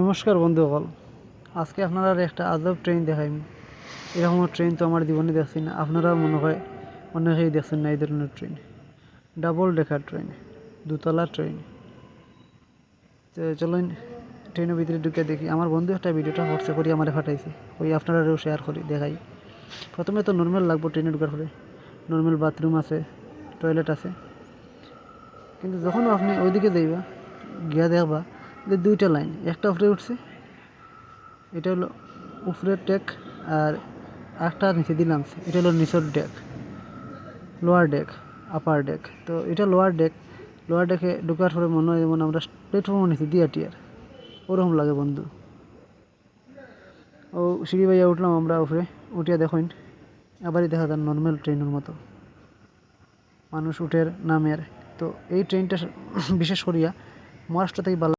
নমস্কার বন্ধুসকল, আজকে আপনারা একটা আজব ট্রেন দেখাইম। এরকম ট্রেন তো আমার জীবনে দেখছি না। আপনারা মনে হয় অনেকেই দেখছেন না এই ধরনের ট্রেন। ডাবল ডেকার ট্রেন, দুতলা ট্রেন। তো চলুন ট্রেনের ভিতরে ঢুকে দেখি। আমার বন্ধু একটা ভিডিওটা হোয়াটসঅ্যাপ করি আমার পাঠাইছে, ওই আপনারাও শেয়ার করি দেখাই। প্রথমে তো নর্মাল লাগবো ট্রেনে ঢুকার পরে, নর্মাল বাথরুম আছে, টয়লেট আছে। কিন্তু যখন আপনি ওইদিকে যাইবা গিয়া দেখবা যে দুইটা লাইন, একটা উপরে উঠছে, এটা হলো উপরের ডেক, আর একটা নিচে দিলাম, এটা হলো নিচের deck, lower deck, upper deck. তো এটা লোয়ার ডেকে ঢোকার পরে মনে হয় যেমন আমরা প্ল্যাটফর্মের নিচে দিয়ে টিয়ার ওরকম লাগে বন্ধু। ও সিঁড়ি বাইয়া উঠলাম আমরা উপরে, উঠিয়া দেখুন আবারই দেখা যায় নর্মাল ট্রেনের মতো মানুষ উঠের নামের। তো এই ট্রেনটা বিশেষ করিয়া মহারাষ্ট্র থেকে